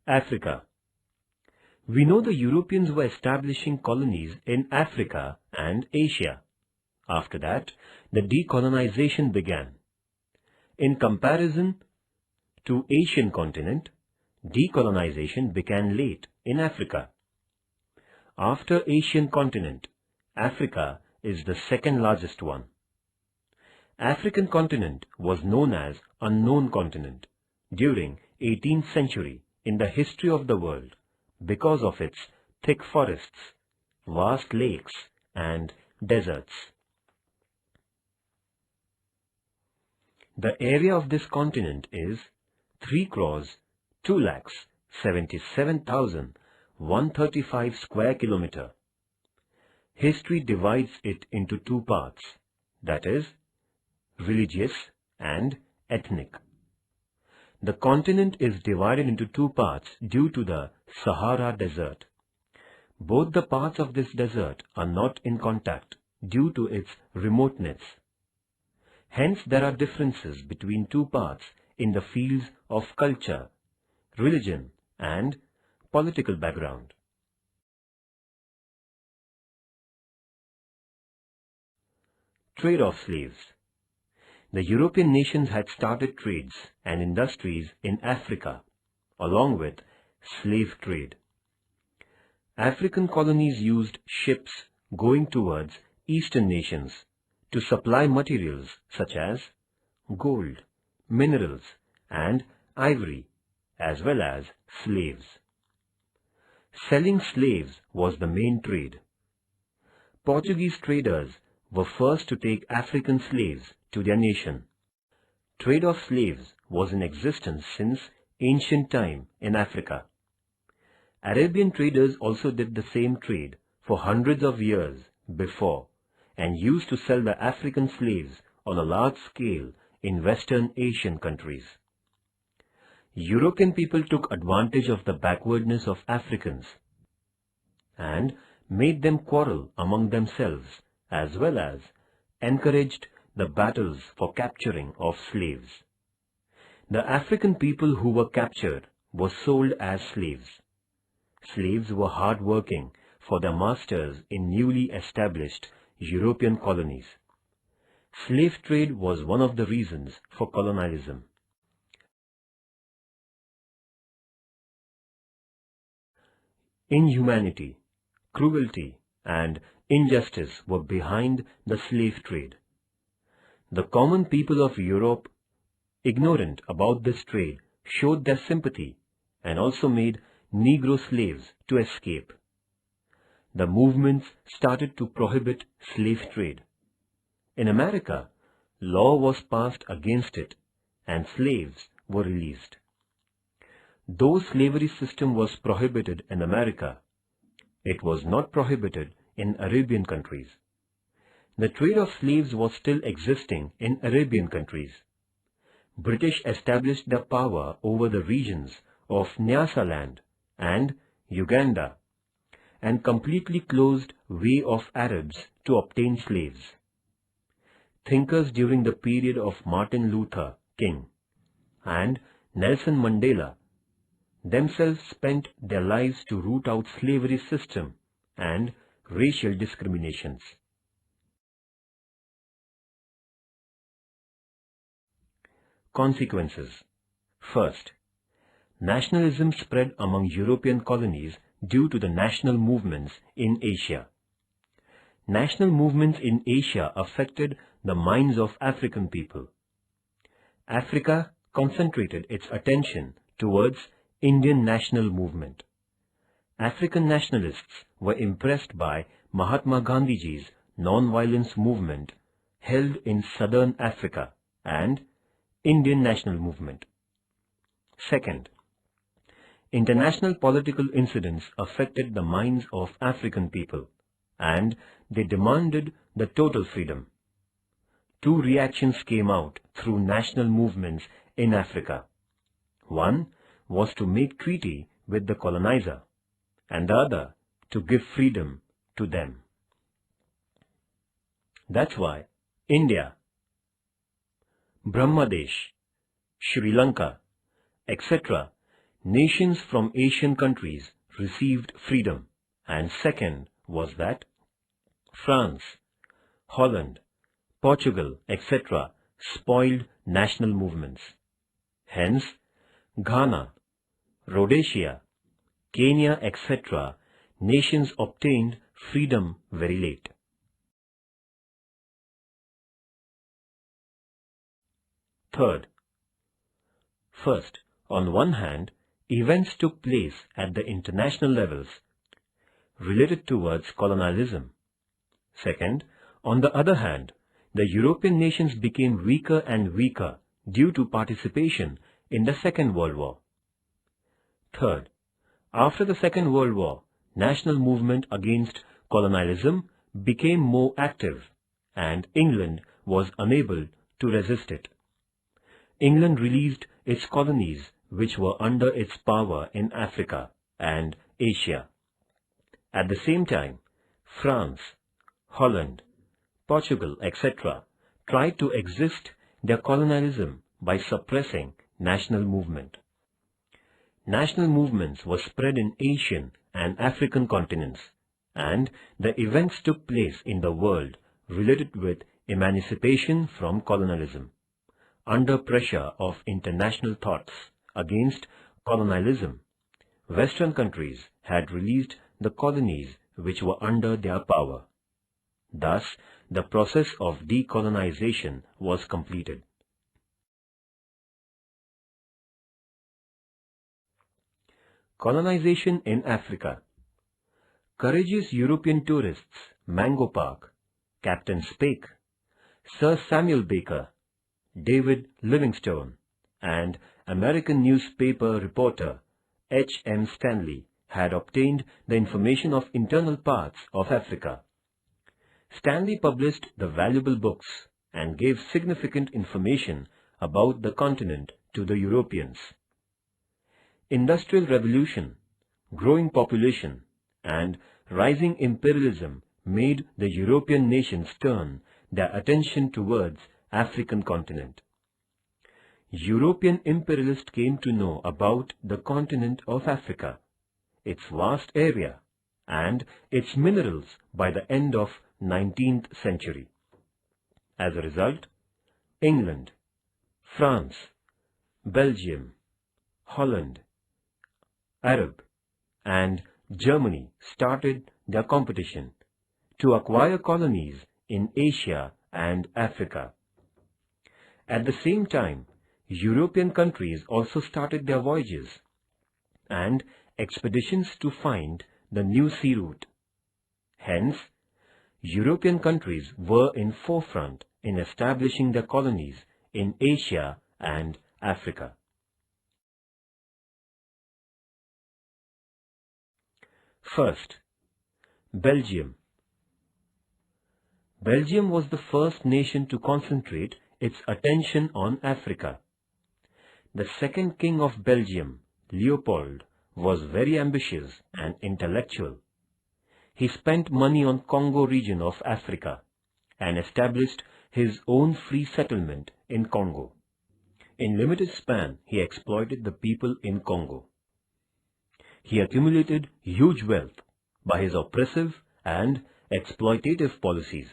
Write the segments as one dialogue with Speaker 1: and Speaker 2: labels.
Speaker 1: Africa. We know the Europeans were establishing colonies in Africa and Asia. After that, the decolonization began. In comparison to Asian continent, decolonization began late in Africa. After Asian continent, Africa is the second largest one. African continent was known as unknown continent during 18th century in the history of the world because of its thick forests, vast lakes and deserts. The area of this continent is 3,277,135 square kilometer. History divides it into two parts, that is, religious and ethnic. The continent is divided into two parts due to the Sahara Desert. Both the parts of this desert are not in contact due to its remoteness. Hence, there are differences between two parts in the fields of culture, religion, and political background. Trade of slaves. The European nations had started trades and industries in Africa, along with slave trade. African colonies used ships going towards Eastern nations to supply materials such as gold, minerals, and ivory, as well as slaves. Selling slaves was the main trade. Portuguese traders were first to take African slaves to their nation. Trade of slaves was in existence since ancient time in Africa. Arabian traders also did the same trade for hundreds of years before and used to sell the African slaves on a large scale in Western Asian countries. European people took advantage of the backwardness of Africans and made them quarrel among themselves as well as encouraged the battles for capturing of slaves. The African people who were captured were sold as slaves. Slaves were hard working for their masters in newly established European colonies. Slave trade was one of the reasons for colonialism. Inhumanity, cruelty, and injustice were behind the slave trade. The common people of Europe, ignorant about this trade, showed their sympathy and also made Negro slaves to escape. The movements started to prohibit slave trade. In America, law was passed against it and slaves were released. Though slavery system was prohibited in America, it was not prohibited in Arabian countries. The trade of slaves was still existing in Arabian countries. British established their power over the regions of Nyasaland and Uganda and completely closed way of Arabs to obtain slaves. Thinkers during the period of Martin Luther King and Nelson Mandela themselves spent their lives to root out slavery system and racial discriminations. Consequences. First, nationalism spread among European colonies due to the national movements in Asia. National movements in Asia affected the minds of African people. Africa concentrated its attention towards Indian national movement. African nationalists were impressed by Mahatma Gandhiji's non-violence movement held in southern Africa and Indian national movement. Second, international political incidents affected the minds of African people and they demanded the total freedom. Two reactions came out through national movements in Africa. One was to make treaty with the colonizer and the other to give freedom to them. That's why India, Brahmadesh, Sri Lanka, etc. nations from Asian countries received freedom, and second was that France, Holland, Portugal, etc. spoiled national movements. Hence, Ghana, Rhodesia, Kenya, etc. nations obtained freedom very late. Third, first, on one hand, events took place at the international levels related towards colonialism. Second, on the other hand, the European nations became weaker and weaker due to participation in the Second World War. Third, after the Second World War, national movement against colonialism became more active, and England was unable to resist it. England released its colonies which were under its power in Africa and Asia. At the same time, France, Holland, Portugal, etc. tried to resist their colonialism by suppressing national movement. National movements were spread in Asian and African continents, and the events took place in the world related with emancipation from colonialism. Under pressure of international thoughts against colonialism, Western countries had released the colonies which were under their power. Thus, the process of decolonization was completed. Colonization in Africa. Courageous European tourists Mango Park, Captain Speke, Sir Samuel Baker, David Livingstone, and American newspaper reporter H.M. Stanley had obtained the information of internal parts of Africa. Stanley published the valuable books and gave significant information about the continent to the Europeans. Industrial revolution, growing population, and rising imperialism made the European nations turn their attention towards African continent. European imperialists came to know about the continent of Africa, its vast area, and its minerals by the end of 19th century. As a result, England, France, Belgium, Holland, Arab, and Germany started their competition to acquire colonies in Asia and Africa. At the same time, European countries also started their voyages and expeditions to find the new sea route. Hence, European countries were in forefront in establishing their colonies in Asia and Africa. First, Belgium. Belgium was the first nation to concentrate its attention on Africa. The second king of Belgium, Leopold, was very ambitious and intellectual. He spent money on Congo region of Africa and established his own free settlement in Congo. In limited span, he exploited the people in Congo. He accumulated huge wealth by his oppressive and exploitative policies.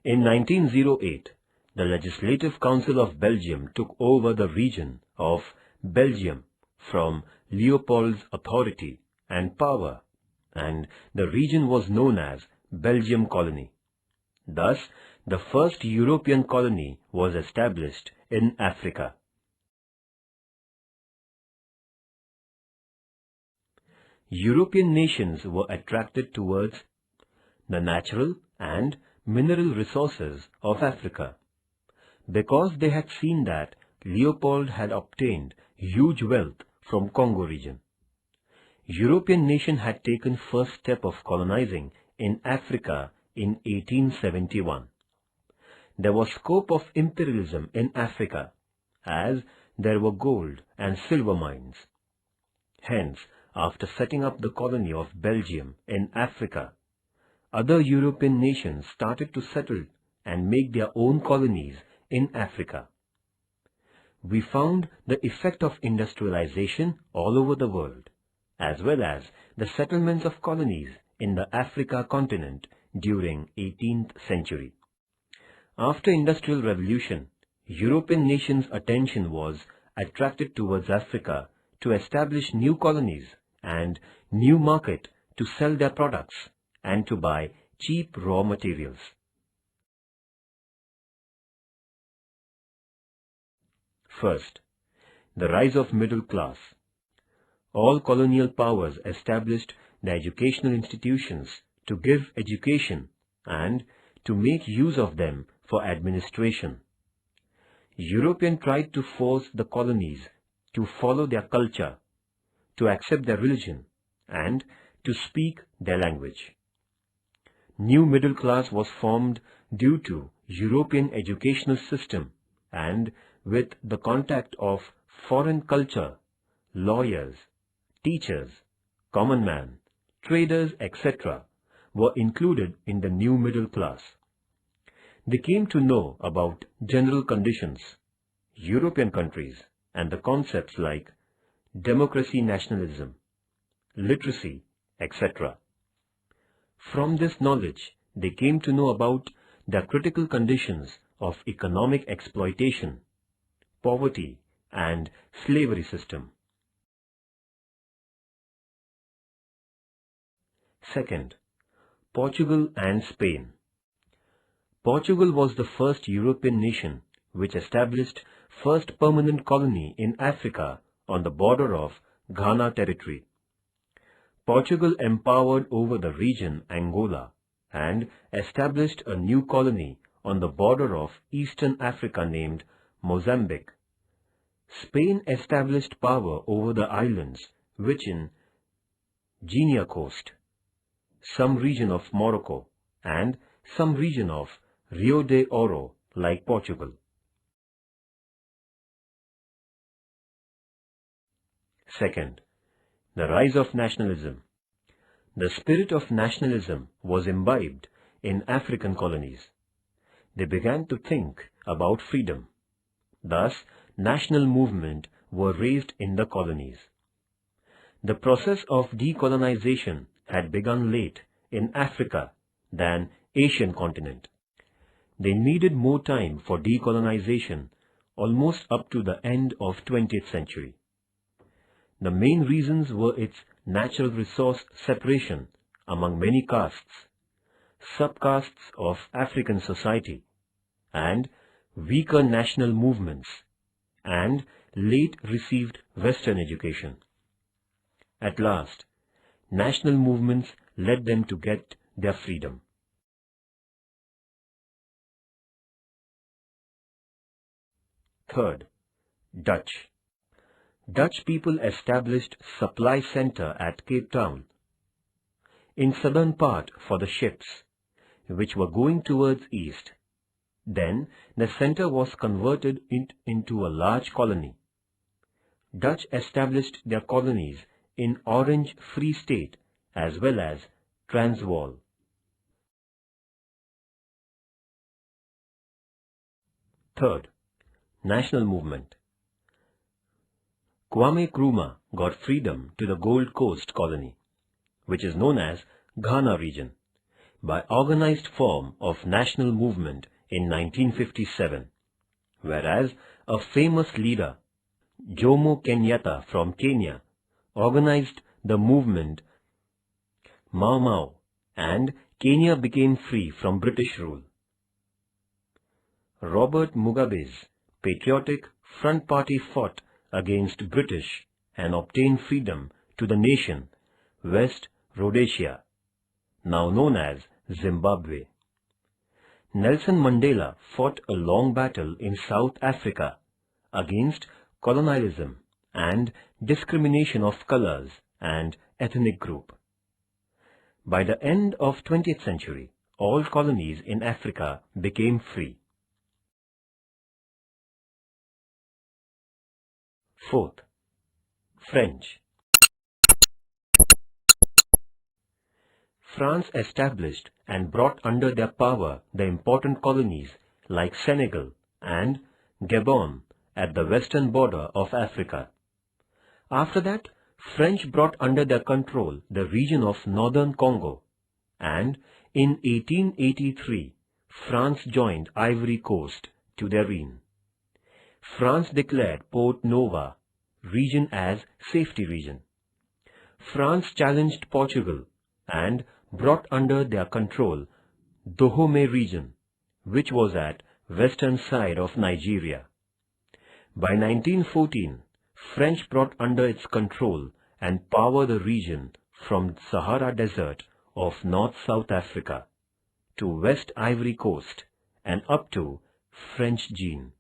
Speaker 1: In 1908, the Legislative Council of Belgium took over the region of Belgium from Leopold's authority and power, and the region was known as Belgium Colony. Thus, the first European colony was established in Africa. European nations were attracted towards the natural and mineral resources of Africa, because they had seen that Leopold had obtained huge wealth from Congo region. European nation had taken first step of colonizing in Africa in 1871. There was scope of imperialism in Africa, as there were gold and silver mines. Hence, after setting up the colony of Belgium in Africa, other European nations started to settle and make their own colonies in Africa. we found the effect of industrialization all over the world, as well as the settlements of colonies in the Africa continent during 18th century. After Industrial Revolution, European nations' attention was attracted towards Africa to establish new colonies and new market to sell their products and to buy cheap raw materials. First, the rise of middle class. All colonial powers established the educational institutions to give education and to make use of them for administration. Europeans tried to force the colonies to follow their culture, to accept their religion, and to speak their language. New middle class was formed due to European educational system and with the contact of foreign culture, lawyers, teachers, common man, traders, etc. were included in the new middle class. They came to know about general conditions, European countries, and the concepts like democracy, nationalism, literacy, etc. From this knowledge, they came to know about the critical conditions of economic exploitation, poverty, and slavery system. Second, Portugal and Spain. Portugal was the first European nation which established first permanent colony in Africa on the border of Ghana territory. Portugal empowered over the region Angola and established a new colony on the border of Eastern Africa named Mozambique. Spain established power over the islands which in Guinea coast, some region of Morocco, and some region of Rio de Oro like Portugal. Second, the rise of nationalism. The spirit of nationalism was imbibed in African colonies. They began to think about freedom. Thus, national movements were raised in the colonies. The process of decolonization had begun late in Africa than Asian continent. They needed more time for decolonization, almost up to the end of 20th century. The main reasons were its natural resource separation among many castes, subcastes of African society, and weaker national movements, and late received Western education. At last, national movements led them to get their freedom. Third, Dutch. Dutch people established supply center at Cape Town, in southern part for the ships, which were going towards east. Then the center was converted into a large colony. Dutch established their colonies in Orange Free State as well as Transvaal. Third, national movement. Kwame Nkrumah got freedom to the Gold Coast colony, which is known as Ghana region, by organized form of national movement in 1957, whereas a famous leader, Jomo Kenyatta from Kenya, organized the movement Mau Mau, and Kenya became free from British rule. Robert Mugabe's Patriotic Front Party fought against British and obtained freedom to the nation West Rhodesia, now known as Zimbabwe. Nelson Mandela fought a long battle in South Africa against colonialism and discrimination of colors and ethnic group. By the end of 20th century, all colonies in Africa became free. Fourth, French. France established and brought under their power the important colonies like Senegal and Gabon at the western border of Africa. After that, French brought under their control the region of northern Congo, and in 1883, France joined Ivory Coast to their reign. France declared Port Nova region as safety region. France challenged Portugal and brought under their control Dahomey region, which was at western side of Nigeria. By 1914, French brought under its control and power the region from Sahara Desert of North-South Africa to West Ivory Coast and up to French Guiana.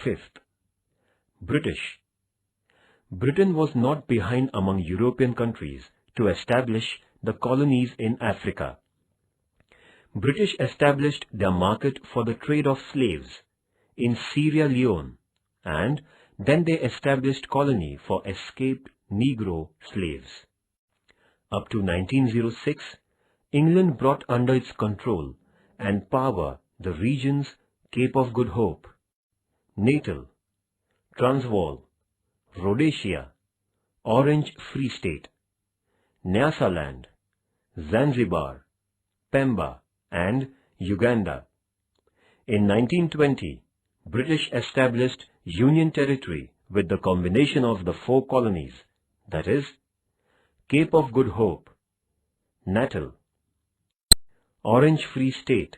Speaker 1: Fifth, British. Britain was not behind among European countries to establish the colonies in Africa. British established their market for the trade of slaves in Sierra Leone, and then they established colony for escaped Negro slaves. Up to 1906, England brought under its control and power the regions Cape of Good Hope, Natal, Transvaal, Rhodesia, Orange Free State, Nyasaland, Zanzibar, Pemba and Uganda. In 1920, British established Union Territory with the combination of the four colonies, that is, Cape of Good Hope, Natal, Orange Free State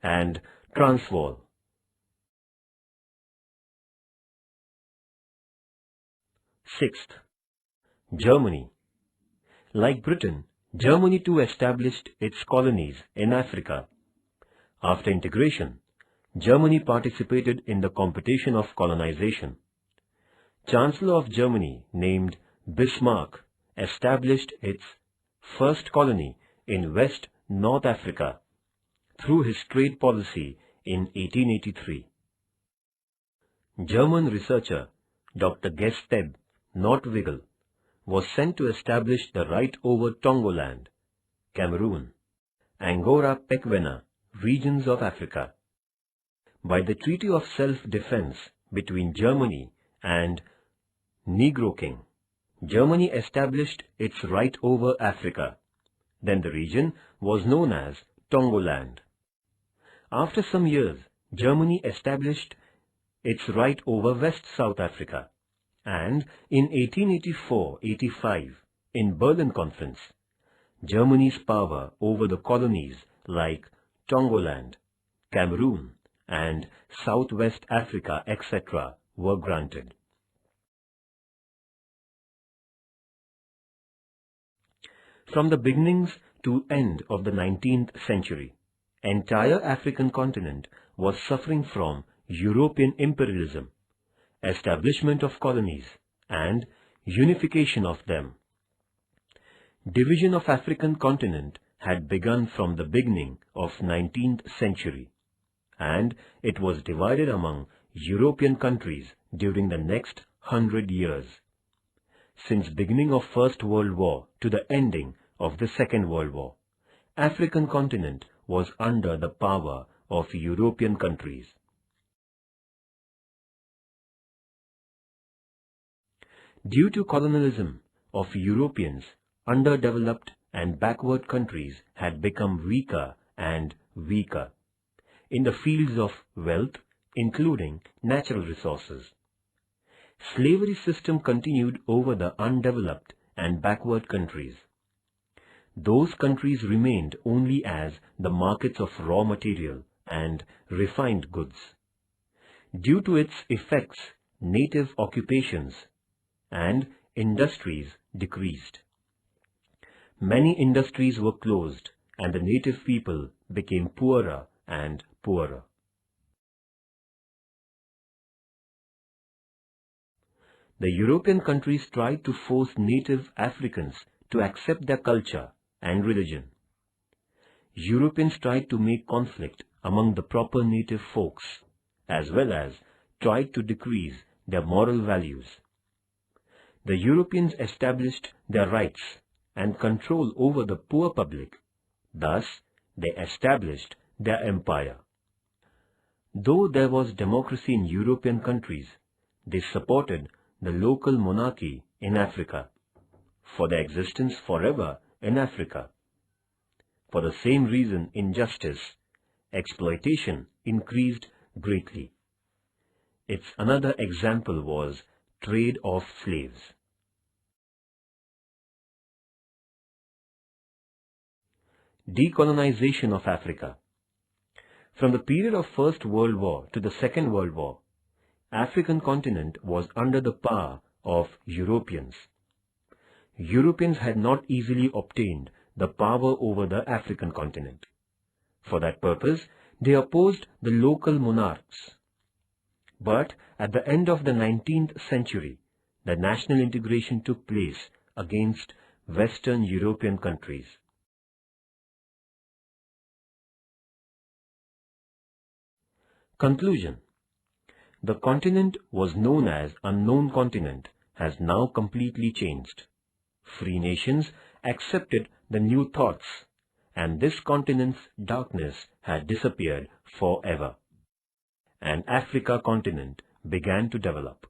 Speaker 1: and Transvaal. Sixth, Germany. Like Britain, Germany too established its colonies in Africa. After integration, Germany participated in the competition of colonization. Chancellor of Germany, named Bismarck, established its first colony in West North Africa through his trade policy in 1883. German researcher Dr. Gesteb Nordwigel was sent to establish the right over Tongoland, Cameroon, Angora-Pequena regions of Africa. By the Treaty of Self-Defense between Germany and Negro King, Germany established its right over Africa. Then the region was known as Tongoland. After some years, Germany established its right over West South Africa, and in 1884-85, in Berlin Conference, Germany's power over the colonies like Tongoland, Cameroon, and Southwest Africa, etc., were granted. From the beginnings to end of the 19th century, entire African continent was suffering from European imperialism, establishment of colonies, and unification of them. Division of African continent had begun from the beginning of 19th century, and it was divided among European countries during the next 100 years. Since beginning of First World War to the ending of the Second World War, African continent was under the power of European countries. Due to colonialism of Europeans, underdeveloped and backward countries had become weaker and weaker in the fields of wealth, including natural resources. Slavery system continued over the undeveloped and backward countries. Those countries remained only as the markets of raw material and refined goods. Due to its effects, native occupations and industries decreased. Many industries were closed and the native people became poorer and poorer. The European countries tried to force native Africans to accept their culture and religion. Europeans tried to make conflict among the proper native folks, as well as tried to decrease their moral values. The Europeans established their rights and control over the poor public. Thus, they established their empire. Though there was democracy in European countries, they supported the local monarchy in Africa, for their existence forever in Africa. For the same reason, injustice, exploitation increased greatly. Its another example was trade of slaves. Decolonization of Africa. From the period of First World War to the Second World War, African continent was under the power of Europeans. Europeans had not easily obtained the power over the African continent. For that purpose, they opposed the local monarchs. But at the end of the 19th century, the national integration took place against Western European countries. Conclusion. The continent was known as unknown continent has now completely changed. Free nations accepted the new thoughts, and this continent's darkness had disappeared forever. An Africa continent began to develop.